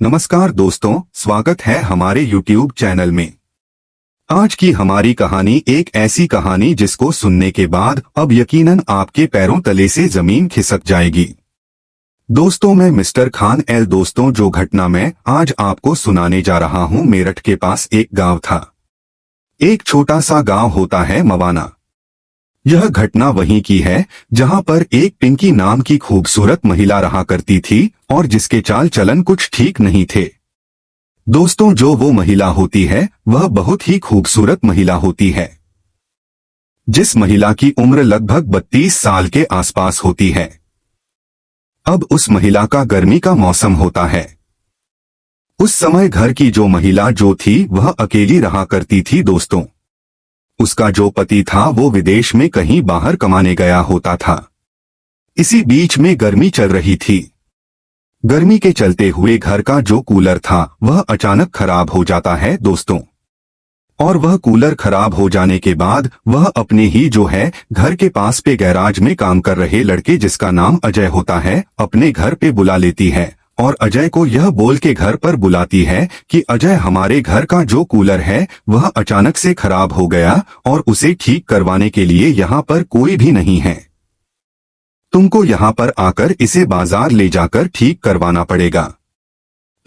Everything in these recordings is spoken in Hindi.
नमस्कार दोस्तों, स्वागत है हमारे YouTube चैनल में। आज की हमारी कहानी एक ऐसी कहानी जिसको सुनने के बाद अब यकीनन आपके पैरों तले से जमीन खिसक जाएगी। दोस्तों, मैं मिस्टर खान एल। दोस्तों, जो घटना मैं आज आपको सुनाने जा रहा हूँ, मेरठ के पास एक गांव था। एक छोटा सा गांव होता है मवाना। यह घटना वहीं की है जहां पर एक पिंकी नाम की खूबसूरत महिला रहा करती थी और जिसके चाल चलन कुछ ठीक नहीं थे। दोस्तों, जो वो महिला होती है वह बहुत ही खूबसूरत महिला होती है। जिस महिला की उम्र लगभग 32 साल के आसपास होती है। अब उस महिला का गर्मी का मौसम होता है। उस समय घर की जो महिला जो थी वह अकेली रहा करती थी। दोस्तों, उसका जो पति था वो विदेश में कहीं बाहर कमाने गया होता था। इसी बीच में गर्मी चल रही थी। गर्मी के चलते हुए घर का जो कूलर था वह अचानक खराब हो जाता है दोस्तों। और वह कूलर खराब हो जाने के बाद वह अपने ही जो है घर के पास पे गैराज में काम कर रहे लड़के, जिसका नाम अजय होता है, अपने घर पे बुला लेती है और अजय को यह बोल के घर पर बुलाती है कि अजय, हमारे घर का जो कूलर है वह अचानक से खराब हो गया और उसे ठीक करवाने के लिए यहाँ पर कोई भी नहीं है। तुमको यहाँ पर आकर इसे बाजार ले जाकर ठीक करवाना पड़ेगा।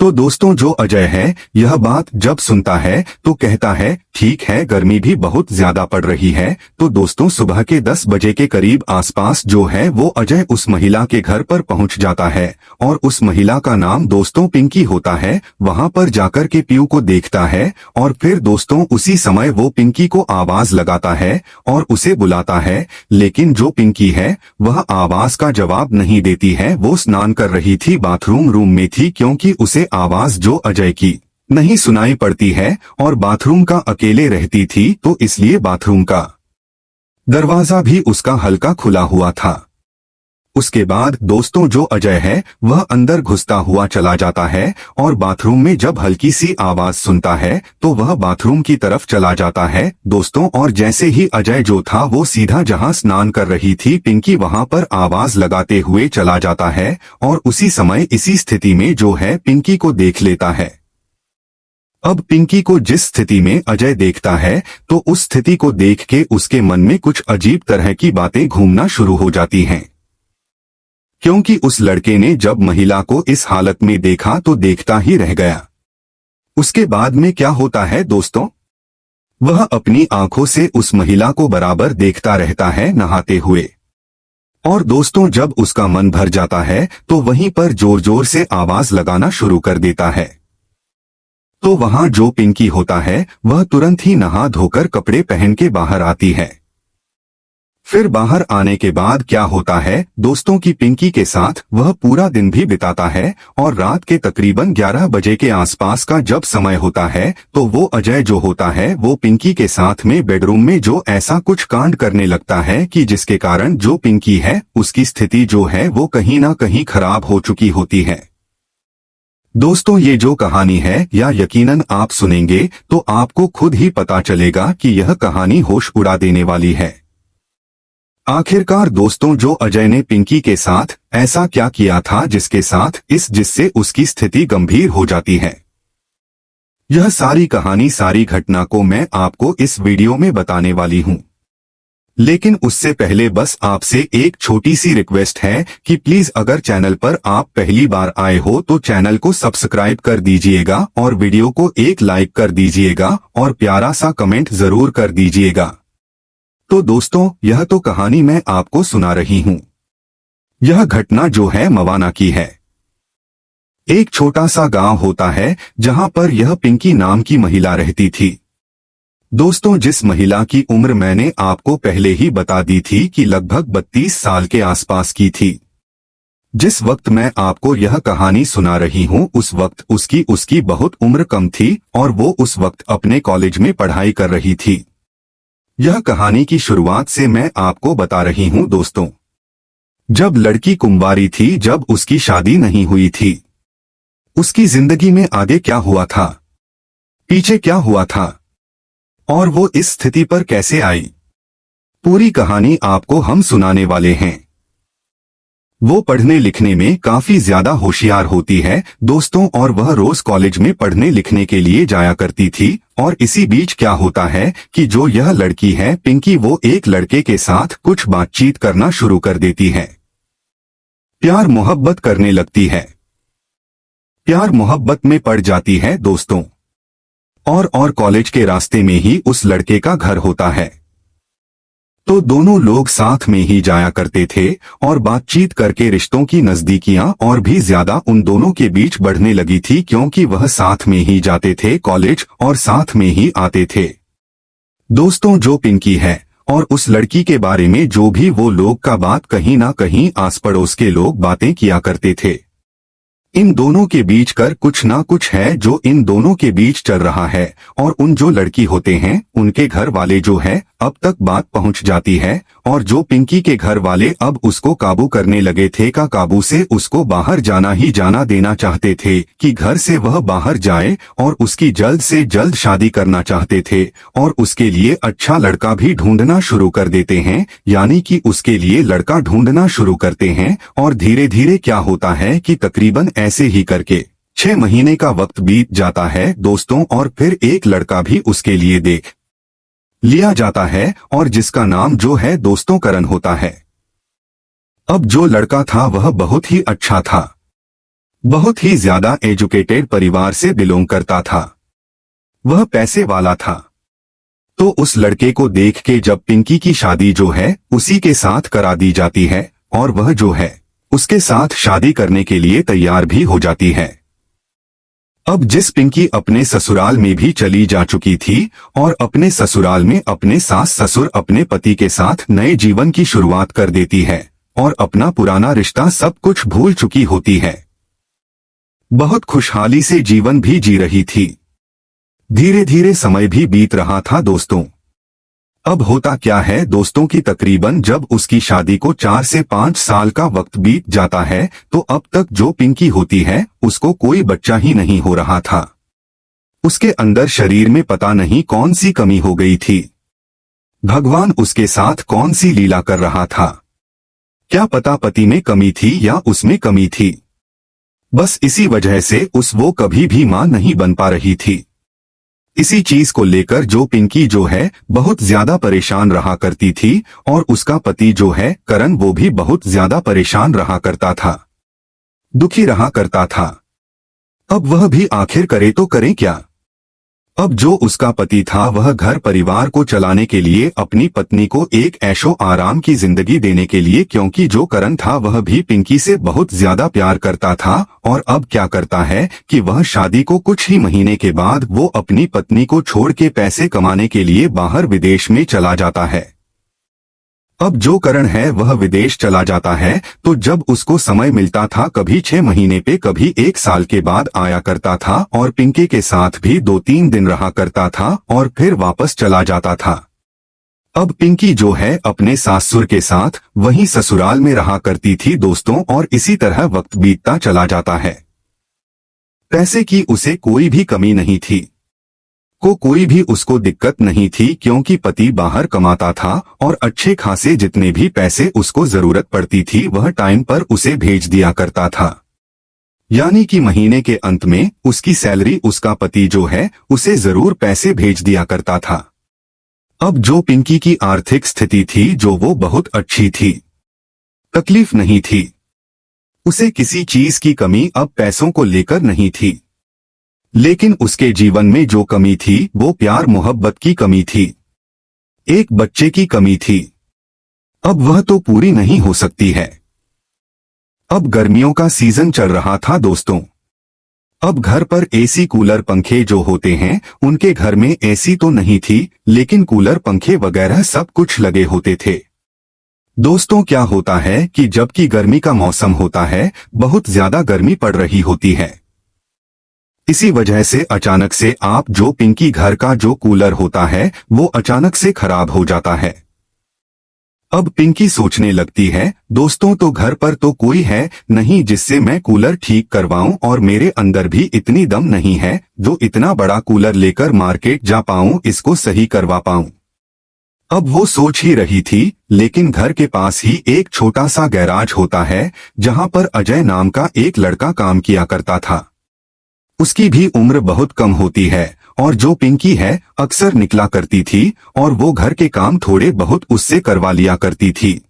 तो दोस्तों, जो अजय है यह बात जब सुनता है तो कहता है, ठीक है, गर्मी भी बहुत ज्यादा पड़ रही है। तो दोस्तों, सुबह के 10 बजे के करीब आसपास जो है वो अजय उस महिला के घर पर पहुंच जाता है और उस महिला का नाम दोस्तों पिंकी होता है। वहां पर जाकर के पीयू को देखता है और फिर दोस्तों उसी समय वो पिंकी को आवाज लगाता है और उसे बुलाता है, लेकिन जो पिंकी है वह आवाज का जवाब नहीं देती है। वो स्नान कर रही थी, बाथरूम रूम में थी, क्योंकि उसे आवाज जो अजय की नहीं सुनाई पड़ती है और बाथरूम का अकेले रहती थी, तो इसलिए बाथरूम का दरवाजा भी उसका हल्का खुला हुआ था। उसके बाद दोस्तों जो अजय है वह अंदर घुसता हुआ चला जाता है और बाथरूम में जब हल्की सी आवाज सुनता है तो वह बाथरूम की तरफ चला जाता है दोस्तों। और जैसे ही अजय जो था वो सीधा जहां स्नान कर रही थी पिंकी, वहां पर आवाज लगाते हुए चला जाता है और उसी समय इसी स्थिति में जो है पिंकी को देख लेता है। अब पिंकी को जिस स्थिति में अजय देखता है तो उस स्थिति को देख के उसके मन में कुछ अजीब तरह की बातें घूमना शुरू हो जाती हैं, क्योंकि उस लड़के ने जब महिला को इस हालत में देखा तो देखता ही रह गया। उसके बाद में क्या होता है दोस्तों, वह अपनी आंखों से उस महिला को बराबर देखता रहता है नहाते हुए। और दोस्तों, जब उसका मन भर जाता है तो वहीं पर जोर जोर से आवाज लगाना शुरू कर देता है। तो वहां जो पिंकी होता है वह तुरंत ही नहा धोकर कपड़े पहन के बाहर आती है। फिर बाहर आने के बाद क्या होता है दोस्तों की पिंकी के साथ वह पूरा दिन भी बिताता है और रात के तकरीबन 11 बजे के आसपास का जब समय होता है तो वो अजय जो होता है वो पिंकी के साथ में बेडरूम में जो ऐसा कुछ कांड करने लगता है कि जिसके कारण जो पिंकी है उसकी स्थिति जो है वो कहीं ना कहीं खराब हो चुकी होती है। दोस्तों, ये जो कहानी है या यकीनन आप सुनेंगे तो आपको खुद ही पता चलेगा कि यह कहानी होश उड़ा देने वाली है। आखिरकार दोस्तों, जो अजय ने पिंकी के साथ ऐसा क्या किया था जिससे उसकी स्थिति गंभीर हो जाती है। यह सारी कहानी, सारी घटना को मैं आपको इस वीडियो में बताने वाली हूं। लेकिन उससे पहले बस आपसे एक छोटी सी रिक्वेस्ट है कि प्लीज अगर चैनल पर आप पहली बार आए हो तो चैनल को सब्सक्राइब कर दीजिएगा और वीडियो को एक लाइक कर दीजिएगा और प्यारा सा कमेंट जरूर कर दीजिएगा। तो दोस्तों, यह तो कहानी मैं आपको सुना रही हूं। यह घटना जो है मवाना की है। एक छोटा सा गांव होता है जहां पर यह पिंकी नाम की महिला रहती थी। दोस्तों, जिस महिला की उम्र मैंने आपको पहले ही बता दी थी कि लगभग 32 साल के आसपास की थी। जिस वक्त मैं आपको यह कहानी सुना रही हूं उस वक्त उसकी बहुत उम्र कम थी और वो उस वक्त अपने कॉलेज में पढ़ाई कर रही थी। यह कहानी की शुरुआत से मैं आपको बता रही हूं दोस्तों। जब लड़की कुंवारी थी, जब उसकी शादी नहीं हुई थी, उसकी जिंदगी में आगे क्या हुआ था, पीछे क्या हुआ था और वो इस स्थिति पर कैसे आई, पूरी कहानी आपको हम सुनाने वाले हैं। वो पढ़ने लिखने में काफी ज्यादा होशियार होती है दोस्तों, और वह रोज कॉलेज में पढ़ने लिखने के लिए जाया करती थी। और इसी बीच क्या होता है कि जो यह लड़की है पिंकी, वो एक लड़के के साथ कुछ बातचीत करना शुरू कर देती है। प्यार मोहब्बत करने लगती है, प्यार मोहब्बत में पड़ जाती है दोस्तों। और कॉलेज के रास्ते में ही उस लड़के का घर होता है, तो दोनों लोग साथ में ही जाया करते थे और बातचीत करके रिश्तों की नजदीकियां और भी ज्यादा उन दोनों के बीच बढ़ने लगी थी, क्योंकि वह साथ में ही जाते थे कॉलेज और साथ में ही आते थे। दोस्तों, जो पिंकी है और उस लड़की के बारे में जो भी वो लोग का बात कहीं ना कहीं आस पड़ोस के लोग बातें किया करते थे, इन दोनों के बीच कर कुछ ना कुछ है जो इन दोनों के बीच चल रहा है। और उन जो लड़की होते हैं उनके घर वाले जो है अब तक बात पहुंच जाती है, और जो पिंकी के घर वाले अब उसको काबू करने लगे थे का काबू से उसको बाहर जाना ही जाना देना चाहते थे कि घर से वह बाहर जाए, और उसकी जल्द से जल्द शादी करना चाहते थे और उसके लिए अच्छा लड़का भी ढूंढना शुरू कर देते हैं, यानी कि उसके लिए लड़का ढूंढना शुरू करते हैं। और धीरे धीरे क्या होता है कि तकरीबन ऐसे ही करके 6 महीने का वक्त बीत जाता है दोस्तों, और फिर एक लड़का भी उसके लिए देख लिया जाता है, और जिसका नाम जो है दोस्तों करण होता है। अब जो लड़का था वह बहुत ही अच्छा था, बहुत ही ज्यादा एजुकेटेड परिवार से बिलोंग करता था, वह पैसे वाला था। तो उस लड़के को देख के जब पिंकी की शादी जो है उसी के साथ करा दी जाती है, और वह जो है उसके साथ शादी करने के लिए तैयार भी हो जाती है। अब जिस पिंकी अपने ससुराल में भी चली जा चुकी थी और अपने ससुराल में अपने सास ससुर अपने पति के साथ नए जीवन की शुरुआत कर देती है और अपना पुराना रिश्ता सब कुछ भूल चुकी होती है, बहुत खुशहाली से जीवन भी जी रही थी। धीरे धीरे समय भी बीत रहा था दोस्तों। अब होता क्या है दोस्तों की तकरीबन जब उसकी शादी को 4 से 5 साल का वक्त बीत जाता है, तो अब तक जो पिंकी होती है उसको कोई बच्चा ही नहीं हो रहा था। उसके अंदर शरीर में पता नहीं कौन सी कमी हो गई थी, भगवान उसके साथ कौन सी लीला कर रहा था। क्या पता पति में कमी थी या उसमें कमी थी, बस इसी वजह से वो कभी भी मां नहीं बन पा रही थी। इसी चीज को लेकर जो पिंकी जो है बहुत ज्यादा परेशान रहा करती थी, और उसका पति जो है करण वो भी बहुत ज्यादा परेशान रहा करता था, दुखी रहा करता था। अब वह भी आखिर करे तो करे क्या। अब जो उसका पति था वह घर परिवार को चलाने के लिए अपनी पत्नी को एक ऐशो आराम की जिंदगी देने के लिए, क्योंकि जो करण था वह भी पिंकी से बहुत ज्यादा प्यार करता था, और अब क्या करता है कि वह शादी को कुछ ही महीने के बाद वो अपनी पत्नी को छोड़ के पैसे कमाने के लिए बाहर विदेश में चला जाता है। अब जो करण है वह विदेश चला जाता है, तो जब उसको समय मिलता था कभी 6 महीने पे कभी 1 साल के बाद आया करता था, और पिंकी के साथ भी 2-3 दिन रहा करता था और फिर वापस चला जाता था। अब पिंकी जो है अपने सासुर के साथ वहीं ससुराल में रहा करती थी दोस्तों, और इसी तरह वक्त बीतता चला जाता है। पैसे की उसे कोई भी कमी नहीं थी, कोई भी उसको दिक्कत नहीं थी, क्योंकि पति बाहर कमाता था और अच्छे खासे जितने भी पैसे उसको जरूरत पड़ती थी वह टाइम पर उसे भेज दिया करता था। यानी कि महीने के अंत में उसकी सैलरी उसका पति जो है उसे जरूर पैसे भेज दिया करता था। अब जो पिंकी की आर्थिक स्थिति थी जो वो बहुत अच्छी थी, तकलीफ नहीं थी, उसे किसी चीज की कमी अब पैसों को लेकर नहीं थी। लेकिन उसके जीवन में जो कमी थी वो प्यार मोहब्बत की कमी थी, एक बच्चे की कमी थी। अब वह तो पूरी नहीं हो सकती है। अब गर्मियों का सीजन चल रहा था दोस्तों। अब घर पर एसी कूलर पंखे जो होते हैं उनके घर में एसी तो नहीं थी, लेकिन कूलर पंखे वगैरह सब कुछ लगे होते थे। दोस्तों क्या होता है कि जबकि गर्मी का मौसम होता है, बहुत ज्यादा गर्मी पड़ रही होती है, इसी वजह से अचानक से आप जो पिंकी घर का जो कूलर होता है वो अचानक से खराब हो जाता है। अब पिंकी सोचने लगती है दोस्तों तो घर पर तो कोई है नहीं जिससे मैं कूलर ठीक करवाऊं, और मेरे अंदर भी इतनी दम नहीं है जो इतना बड़ा कूलर लेकर मार्केट जा पाऊं, इसको सही करवा पाऊं। अब वो सोच ही रही थी, लेकिन घर के पास ही एक छोटा सा गैराज होता है जहां पर अजय नाम का एक लड़का काम किया करता था। उसकी भी उम्र बहुत कम होती है और जो पिंकी है अक्सर निकला करती थी और वो घर के काम थोड़े बहुत उससे करवा लिया करती थी।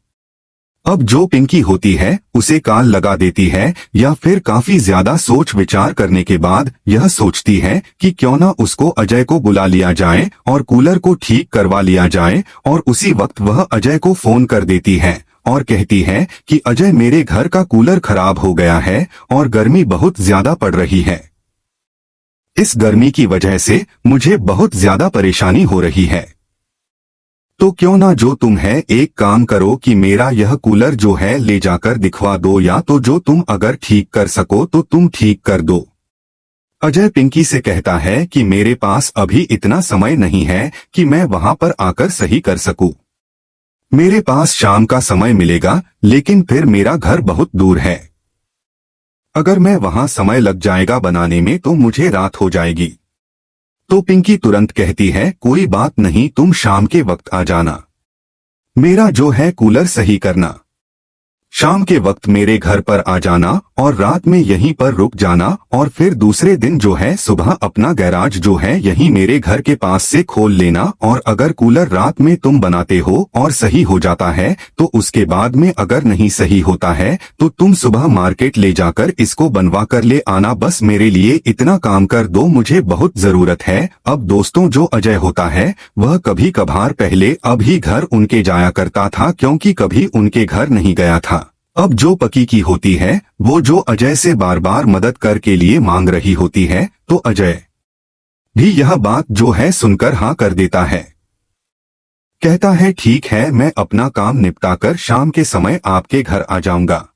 अब जो पिंकी होती है उसे काल लगा देती है या फिर काफी ज्यादा सोच विचार करने के बाद यह सोचती है कि क्यों ना उसको अजय को बुला लिया जाए और कूलर को ठीक करवा लिया जाए, और उसी वक्त वह अजय को फोन कर देती है और कहती है कि अजय, मेरे घर का कूलर खराब हो गया है और गर्मी बहुत ज्यादा पड़ रही है। इस गर्मी की वजह से मुझे बहुत ज्यादा परेशानी हो रही है। तो क्यों ना जो तुम है एक काम करो कि मेरा यह कूलर जो है ले जाकर दिखवा दो, या तो जो तुम अगर ठीक कर सको तो तुम ठीक कर दो। अजय पिंकी से कहता है कि मेरे पास अभी इतना समय नहीं है कि मैं वहां पर आकर सही कर सकूं। मेरे पास शाम का समय मिलेगा, लेकिन फिर मेरा घर बहुत दूर है। अगर मैं वहां समय लग जाएगा बनाने में तो मुझे रात हो जाएगी। तो पिंकी तुरंत कहती है, कोई बात नहीं, तुम शाम के वक्त आ जाना, मेरा जो है कूलर सही करना। शाम के वक्त मेरे घर पर आ जाना और रात में यहीं पर रुक जाना, और फिर दूसरे दिन जो है सुबह अपना गैराज जो है यहीं मेरे घर के पास से खोल लेना, और अगर कूलर रात में तुम बनाते हो और सही हो जाता है तो उसके बाद में अगर नहीं सही होता है तो तुम सुबह मार्केट ले जाकर इसको बनवा कर ले आना। बस मेरे लिए इतना काम कर दो, मुझे बहुत जरूरत है। अब दोस्तों, जो अजय होता है वह कभी कभार पहले अभी घर उनके जाया करता था, क्योंकि कभी उनके घर नहीं गया था। अब जो पकी की होती है वो जो अजय से बार बार मदद कर के लिए मांग रही होती है, तो अजय भी यह बात जो है सुनकर हाँ कर देता है। कहता है, ठीक है, मैं अपना काम निपटाकर शाम के समय आपके घर आ जाऊंगा।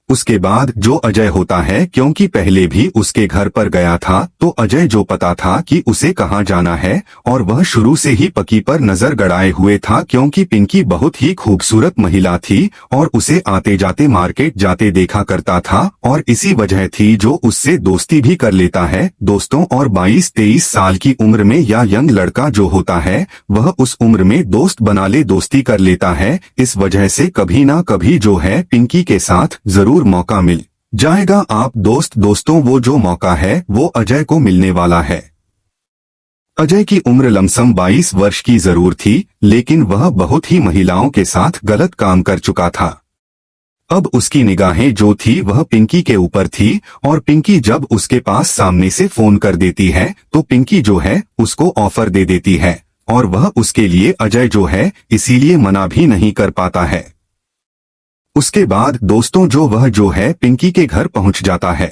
उसके बाद जो अजय होता है, क्योंकि पहले भी उसके घर पर गया था, तो अजय जो पता था कि उसे कहाँ जाना है, और वह शुरू से ही पकी पर नजर गड़ाए हुए था, क्योंकि पिंकी बहुत ही खूबसूरत महिला थी और उसे आते जाते मार्केट जाते देखा करता था, और इसी वजह थी जो उससे दोस्ती भी कर लेता है। दोस्तों, और 22-23 साल की उम्र में या यंग लड़का जो होता है वह उस उम्र में दोस्त बना ले, दोस्ती कर लेता है। इस वजह से कभी ना कभी जो है पिंकी के साथ जरूर मौका मिल जाएगा। आप दोस्तों, वो जो मौका है वो अजय को मिलने वाला है। अजय की उम्र लमसम 22 वर्ष की जरूर थी, लेकिन वह बहुत ही महिलाओं के साथ गलत काम कर चुका था। अब उसकी निगाहें जो थी वह पिंकी के ऊपर थी, और पिंकी जब उसके पास सामने से फोन कर देती है तो पिंकी जो है उसको ऑफर दे देती है, और वह उसके लिए अजय जो है इसीलिए मना भी नहीं कर पाता है। उसके बाद दोस्तों, जो वह जो है पिंकी के घर पहुंच जाता है।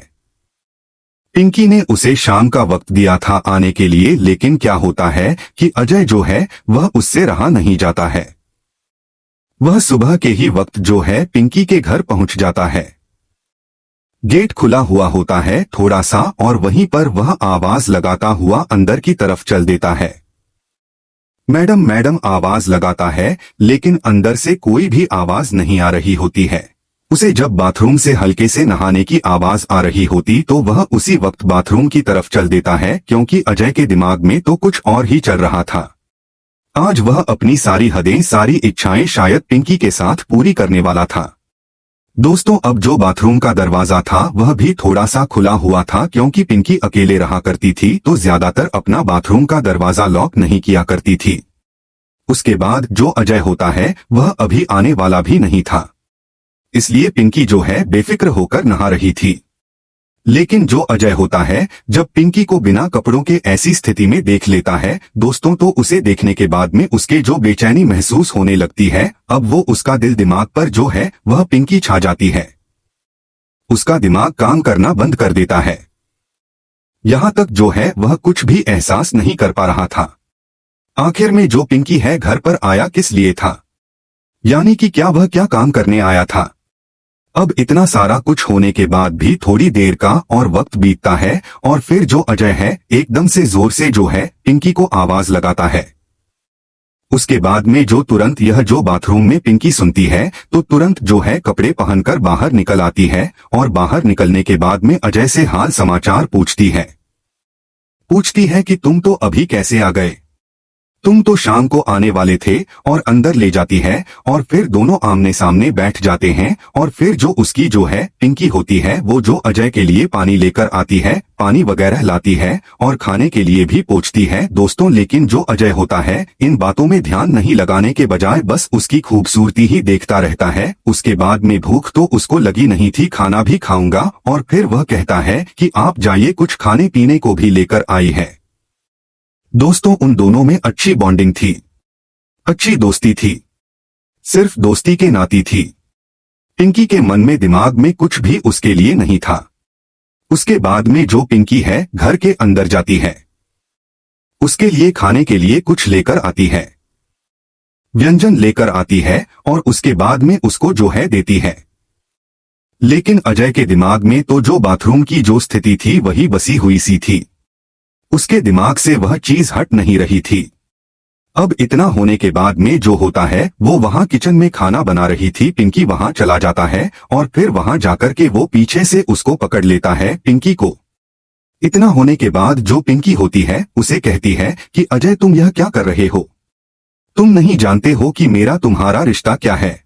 पिंकी ने उसे शाम का वक्त दिया था आने के लिए, लेकिन क्या होता है कि अजय जो है वह उससे रहा नहीं जाता है। वह सुबह के ही वक्त जो है पिंकी के घर पहुंच जाता है। गेट खुला हुआ होता है थोड़ा सा, और वहीं पर वह आवाज लगाता हुआ अंदर की तरफ चल देता है। मैडम मैडम आवाज लगाता है, लेकिन अंदर से कोई भी आवाज नहीं आ रही होती है। उसे जब बाथरूम से हल्के से नहाने की आवाज आ रही होती तो वह उसी वक्त बाथरूम की तरफ चल देता है, क्योंकि अजय के दिमाग में तो कुछ और ही चल रहा था। आज वह अपनी सारी हदें, सारी इच्छाएं शायद पिंकी के साथ पूरी करने वाला था। दोस्तों, अब जो बाथरूम का दरवाजा था वह भी थोड़ा सा खुला हुआ था, क्योंकि पिंकी अकेले रहा करती थी तो ज्यादातर अपना बाथरूम का दरवाजा लॉक नहीं किया करती थी। उसके बाद जो अजय होता है वह अभी आने वाला भी नहीं था, इसलिए पिंकी जो है बेफिक्र होकर नहा रही थी। लेकिन जो अजय होता है जब पिंकी को बिना कपड़ों के ऐसी स्थिति में देख लेता है दोस्तों, तो उसे देखने के बाद में उसके जो बेचैनी महसूस होने लगती है। अब वो उसका दिमाग पर जो है वह पिंकी छा जाती है। उसका दिमाग काम करना बंद कर देता है। यहाँ तक जो है वह कुछ भी एहसास नहीं कर पा रहा था। आखिर में जो पिंकी है घर पर आया किस लिए था, यानी कि क्या वह क्या काम करने आया था। अब इतना सारा कुछ होने के बाद भी थोड़ी देर का और वक्त बीतता है, और फिर जो अजय है एकदम से जोर से जो है पिंकी को आवाज लगाता है। उसके बाद में जो तुरंत यह जो बाथरूम में पिंकी सुनती है तो तुरंत जो है कपड़े पहनकर बाहर निकल आती है, और बाहर निकलने के बाद में अजय से हाल समाचार पूछती है कि तुम तो अभी कैसे आ गए। तुम तो शाम को आने वाले थे और अंदर ले जाती है और फिर दोनों आमने सामने बैठ जाते हैं और फिर जो उसकी जो है पिंकी होती है वो जो अजय के लिए पानी लेकर आती है, पानी वगैरह लाती है और खाने के लिए भी पूछती है दोस्तों। लेकिन जो अजय होता है इन बातों में ध्यान नहीं लगाने के बजाय बस उसकी खूबसूरती ही देखता रहता है। उसके बाद में भूख तो उसको लगी नहीं थी, खाना भी खाऊंगा, और फिर वह कहता है कि आप जाइए, कुछ खाने पीने को भी लेकर आई है। दोस्तों उन दोनों में अच्छी बॉन्डिंग थी, अच्छी दोस्ती थी, सिर्फ दोस्ती के नाती थी। पिंकी के मन में दिमाग में कुछ भी उसके लिए नहीं था। उसके बाद में जो पिंकी है घर के अंदर जाती है, उसके लिए खाने के लिए कुछ लेकर आती है, व्यंजन लेकर आती है और उसके बाद में उसको जो है देती है। लेकिन अजय के दिमाग में तो जो बाथरूम की जो स्थिति थी वही बसी हुई सी थी, उसके दिमाग से वह चीज हट नहीं रही थी। अब इतना होने के बाद में जो होता है वो वहां किचन में खाना बना रही थी, पिंकी वहां चला जाता है और फिर वहां जाकर के वो पीछे से उसको पकड़ लेता है पिंकी को। इतना होने के बाद जो पिंकी होती है उसे कहती है कि अजय तुम यह क्या कर रहे हो, तुम नहीं जानते हो कि मेरा तुम्हारा रिश्ता क्या है,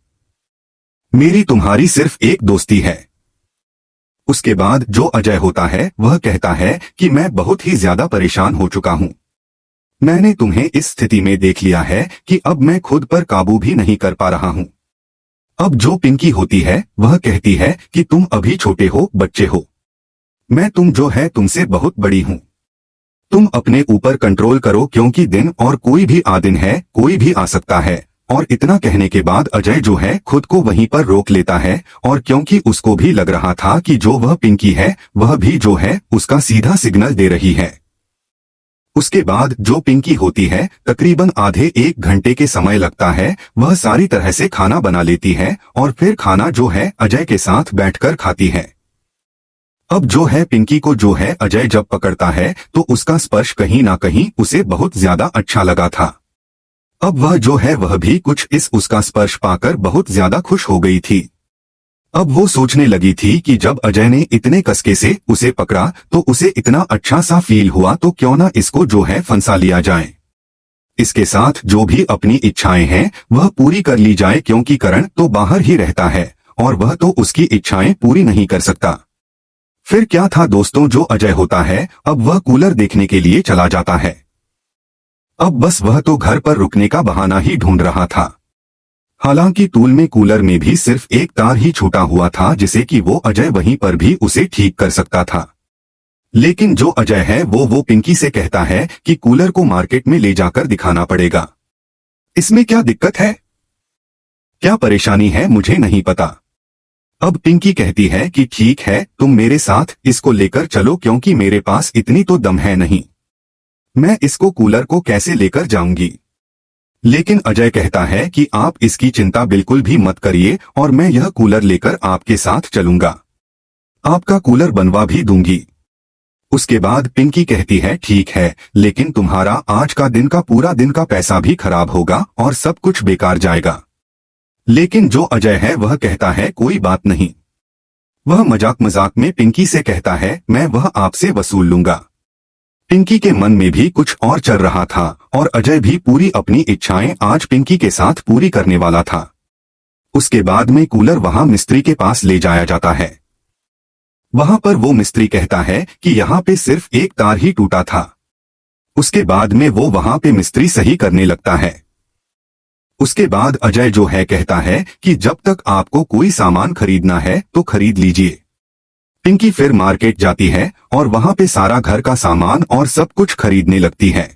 मेरी तुम्हारी सिर्फ एक दोस्ती है। उसके बाद जो अजय होता है वह कहता है कि मैं बहुत ही ज्यादा परेशान हो चुका हूं, मैंने तुम्हें इस स्थिति में देख लिया है कि अब मैं खुद पर काबू भी नहीं कर पा रहा हूं। अब जो पिंकी होती है वह कहती है कि तुम अभी छोटे हो, बच्चे हो, मैं तुम जो है तुमसे बहुत बड़ी हूं, तुम अपने ऊपर कंट्रोल करो क्योंकि दिन और कोई भी आ दिन है, कोई भी आ सकता है। और इतना कहने के बाद अजय जो है खुद को वहीं पर रोक लेता है और क्योंकि उसको भी लग रहा था कि जो वह पिंकी है वह भी जो है उसका सीधा सिग्नल दे रही है। उसके बाद जो पिंकी होती है तकरीबन आधे 1 घंटे के समय लगता है, वह सारी तरह से खाना बना लेती है और फिर खाना जो है अजय के साथ बैठकर खाती है। अब जो है पिंकी को जो है अजय जब पकड़ता है तो उसका स्पर्श कहीं ना कहीं उसे बहुत ज्यादा अच्छा लगा था। अब वह जो है वह भी कुछ इस उसका स्पर्श पाकर बहुत ज्यादा खुश हो गई थी। अब वो सोचने लगी थी कि जब अजय ने इतने कसके से उसे पकड़ा तो उसे इतना अच्छा सा फील हुआ, तो क्यों ना इसको जो है फंसा लिया जाए, इसके साथ जो भी अपनी इच्छाएं हैं वह पूरी कर ली जाए, क्योंकि करण तो बाहर ही रहता है और वह तो उसकी इच्छाएं पूरी नहीं कर सकता। फिर क्या था दोस्तों, जो अजय होता है अब वह कूलर देखने के लिए चला जाता है। अब बस वह तो घर पर रुकने का बहाना ही ढूंढ रहा था। हालांकि टूल में कूलर में भी सिर्फ एक तार ही छूटा हुआ था जिसे कि वो अजय वहीं पर भी उसे ठीक कर सकता था। लेकिन जो अजय है वो पिंकी से कहता है कि कूलर को मार्केट में ले जाकर दिखाना पड़ेगा। इसमें क्या दिक्कत है, क्या परेशानी है, मुझे नहीं पता। अब पिंकी कहती है कि ठीक है, तुम मेरे साथ इसको लेकर चलो, क्योंकि मेरे पास इतनी तो दम है नहीं, मैं इसको कूलर को कैसे लेकर जाऊंगी। लेकिन अजय कहता है कि आप इसकी चिंता बिल्कुल भी मत करिए और मैं यह कूलर लेकर आपके साथ चलूंगा, आपका कूलर बनवा भी दूंगी। उसके बाद पिंकी कहती है ठीक है, लेकिन तुम्हारा आज का दिन का पूरा दिन का पैसा भी खराब होगा और सब कुछ बेकार जाएगा। लेकिन जो अजय है वह कहता है कोई बात नहीं। वह मजाक मजाक में पिंकी से कहता है मैं वह आपसे वसूल लूंगा। पिंकी के मन में भी कुछ और चल रहा था और अजय भी पूरी अपनी इच्छाएं आज पिंकी के साथ पूरी करने वाला था। उसके बाद में कूलर वहां मिस्त्री के पास ले जाया जाता है। वहां पर वो मिस्त्री कहता है कि यहाँ पे सिर्फ एक तार ही टूटा था। उसके बाद में वो वहां पे मिस्त्री सही करने लगता है। उसके बाद अजय जो है कहता है कि जब तक आपको कोई सामान खरीदना है तो खरीद लीजिए। पिंकी फिर मार्केट जाती है और वहां पे सारा घर का सामान और सब कुछ खरीदने लगती है।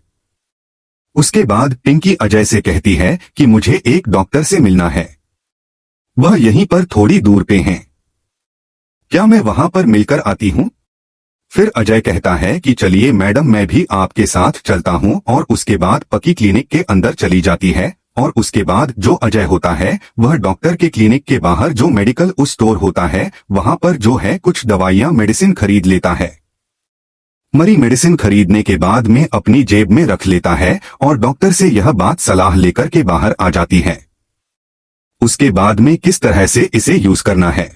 उसके बाद पिंकी अजय से कहती है कि मुझे एक डॉक्टर से मिलना है, वह यहीं पर थोड़ी दूर पे हैं, क्या मैं वहां पर मिलकर आती हूं। फिर अजय कहता है कि चलिए मैडम, मैं भी आपके साथ चलता हूं, और उसके बाद पकी क्लिनिक के अंदर चली जाती है। और उसके बाद जो अजय होता है वह डॉक्टर के क्लिनिक के बाहर जो मेडिकल स्टोर होता है वहां पर जो है कुछ दवाइयां मेडिसिन खरीद लेता है। मरी मेडिसिन खरीदने के बाद में अपनी जेब में रख लेता है और डॉक्टर से यह बात सलाह लेकर के बाहर आ जाती है। उसके बाद में किस तरह से इसे यूज करना है,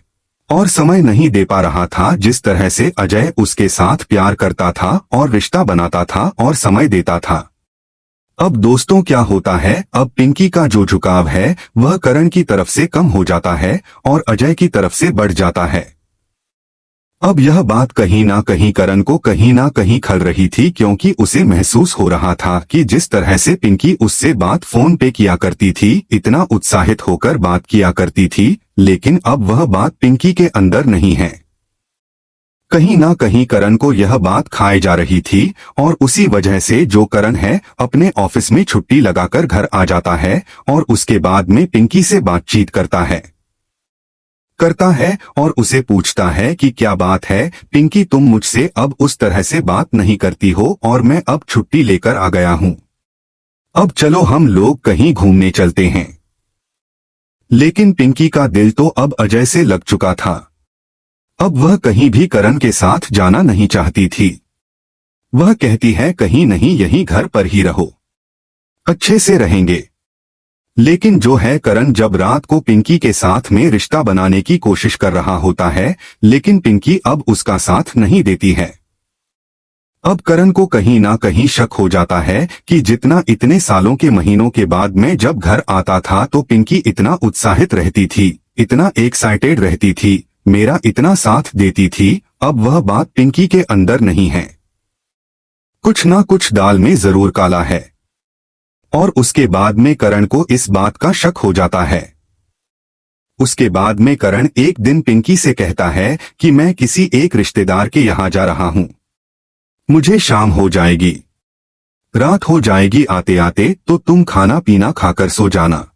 और समय नहीं दे पा रहा था। जिस तरह से अजय उसके साथ प्यार करता था और रिश्ता बनाता था और समय देता था, अब दोस्तों क्या होता है, अब पिंकी का जो झुकाव है वह करण की तरफ से कम हो जाता है और अजय की तरफ से बढ़ जाता है। अब यह बात कहीं ना कहीं करण को कहीं ना कहीं खल रही थी, क्योंकि उसे महसूस हो रहा था कि जिस तरह से पिंकी उससे बात फोन पे किया करती थी, इतना उत्साहित होकर बात किया करती थी, लेकिन अब वह बात पिंकी के अंदर नहीं है। कहीं ना कहीं करण को यह बात खाए जा रही थी और उसी वजह से जो करण है अपने ऑफिस में छुट्टी लगाकर घर आ जाता है और उसके बाद में पिंकी से बातचीत करता है और उसे पूछता है कि क्या बात है पिंकी, तुम मुझसे अब उस तरह से बात नहीं करती हो और मैं अब छुट्टी लेकर आ गया हूं। अब चलो हम लोग कहीं घूमने चलते हैं। लेकिन पिंकी का दिल तो अब अजय से लग चुका था। अब वह कहीं भी करण के साथ जाना नहीं चाहती थी। वह कहती है कहीं नहीं, यहीं घर पर ही रहो, अच्छे से रहेंगे। लेकिन जो है करण जब रात को पिंकी के साथ में रिश्ता बनाने की कोशिश कर रहा होता है, लेकिन पिंकी अब उसका साथ नहीं देती है। अब करण को कहीं ना कहीं शक हो जाता है कि जितना इतने सालों के महीनों के बाद में जब घर आता था तो पिंकी इतना उत्साहित रहती थी, इतना एक्साइटेड रहती थी, मेरा इतना साथ देती थी, अब वह बात पिंकी के अंदर नहीं है। कुछ ना कुछ दाल में जरूर काला है। और उसके बाद में करण को इस बात का शक हो जाता है। उसके बाद में करण एक दिन पिंकी से कहता है कि मैं किसी एक रिश्तेदार के यहाँ जा रहा हूँ, मुझे शाम हो जाएगी, रात हो जाएगी आते आते, तो तुम खाना पीना खाकर सो जाना।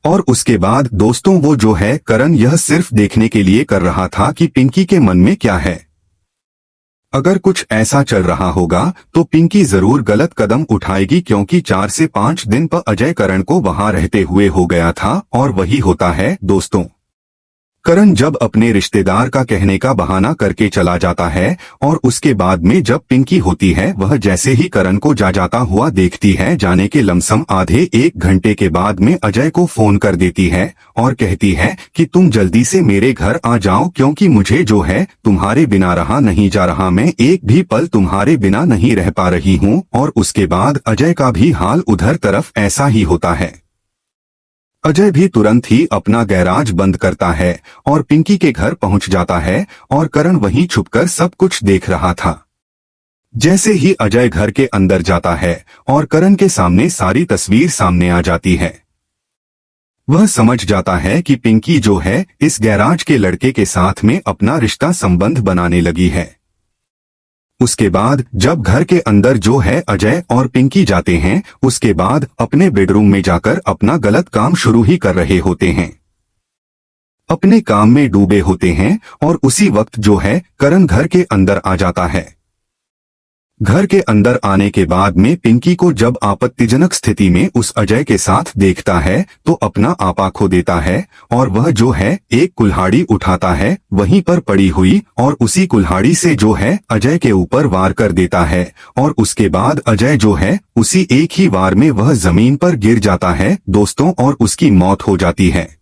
और उसके बाद दोस्तों वो जो है करण यह सिर्फ देखने के लिए कर रहा था कि पिंकी के मन में क्या है। अगर कुछ ऐसा चल रहा होगा तो पिंकी जरूर गलत कदम उठाएगी, क्योंकि 4 से 5 दिन पर अजय करण को वहां रहते हुए हो गया था। और वही होता है दोस्तों, करण जब अपने रिश्तेदार का कहने का बहाना करके चला जाता है और उसके बाद में जब पिंकी होती है वह जैसे ही करण को जाता हुआ देखती है, जाने के लमसम आधे 1 घंटे के बाद में अजय को फोन कर देती है और कहती है कि तुम जल्दी से मेरे घर आ जाओ, क्योंकि मुझे जो है तुम्हारे बिना रहा नहीं जा रहा, मैं एक भी पल तुम्हारे बिना नहीं रह पा रही हूँ। और उसके बाद अजय का भी हाल उधर तरफ ऐसा ही होता है। अजय भी तुरंत ही अपना गैराज बंद करता है और पिंकी के घर पहुंच जाता है और करण वहीं छुपकर सब कुछ देख रहा था। जैसे ही अजय घर के अंदर जाता है और करण के सामने सारी तस्वीर सामने आ जाती है, वह समझ जाता है कि पिंकी जो है इस गैराज के लड़के के साथ में अपना रिश्ता संबंध बनाने लगी है। उसके बाद जब घर के अंदर जो है अजय और पिंकी जाते हैं, उसके बाद अपने बेडरूम में जाकर अपना गलत काम शुरू ही कर रहे होते हैं, अपने काम में डूबे होते हैं। और उसी वक्त जो है करण घर के अंदर आ जाता है। घर के अंदर आने के बाद में पिंकी को जब आपत्तिजनक स्थिति में उस अजय के साथ देखता है तो अपना आपा खो देता है और वह जो है एक कुल्हाड़ी उठाता है वहीं पर पड़ी हुई, और उसी कुल्हाड़ी से जो है अजय के ऊपर वार कर देता है। और उसके बाद अजय जो है उसी एक ही वार में वह जमीन पर गिर जाता है दोस्तों, और उसकी मौत हो जाती है।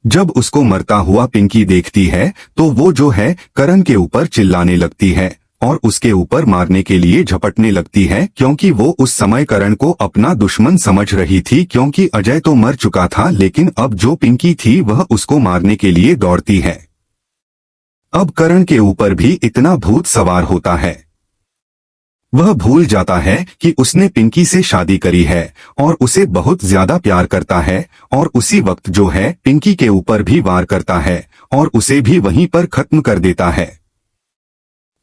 जब उसको मरता हुआ पिंकी देखती है तो वो जो है करण के ऊपर चिल्लाने लगती है और उसके ऊपर मारने के लिए झपटने लगती है, क्योंकि वो उस समय करण को अपना दुश्मन समझ रही थी, क्योंकि अजय तो मर चुका था, लेकिन अब जो पिंकी थी वह उसको मारने के लिए दौड़ती है। अब करण के ऊपर भी इतना भूत सवार होता है, वह भूल जाता है कि उसने पिंकी से शादी करी है और उसे बहुत ज्यादा प्यार करता है, और उसी वक्त जो है पिंकी के ऊपर भी वार करता है और उसे भी वहीं पर खत्म कर देता है।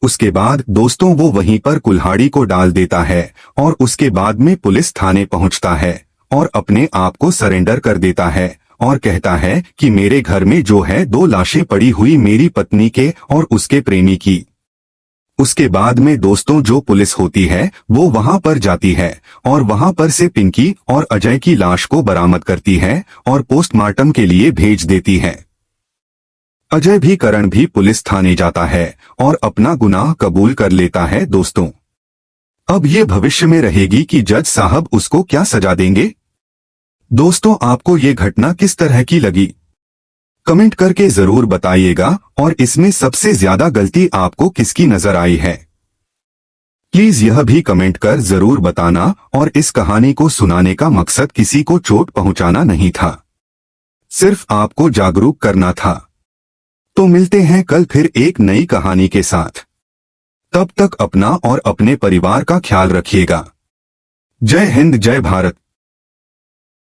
उसके बाद दोस्तों वो वहीं पर कुल्हाड़ी को डाल देता है और उसके बाद में पुलिस थाने पहुंचता है और अपने आप को सरेंडर कर देता है और कहता है कि मेरे घर में जो है 2 लाशें पड़ी हुई, मेरी पत्नी के और उसके प्रेमी की। उसके बाद में दोस्तों जो पुलिस होती है वो वहां पर जाती है और वहां पर से पिंकी और अजय की लाश को बरामद करती है और पोस्टमार्टम के लिए भेज देती है। अजय भी करण भी पुलिस थाने जाता है और अपना गुनाह कबूल कर लेता है दोस्तों। अब ये भविष्य में रहेगी कि जज साहब उसको क्या सजा देंगे। दोस्तों आपको ये घटना किस तरह की लगी, कमेंट करके जरूर बताइएगा, और इसमें सबसे ज्यादा गलती आपको किसकी नजर आई है प्लीज यह भी कमेंट कर जरूर बताना, और इस कहानी को सुनाने का मकसद किसी को चोट पहुंचाना नहीं था, सिर्फ आपको जागरूक करना था। तो मिलते हैं कल फिर एक नई कहानी के साथ। तब तक अपना और अपने परिवार का ख्याल रखिएगा। जय हिंद, जय भारत।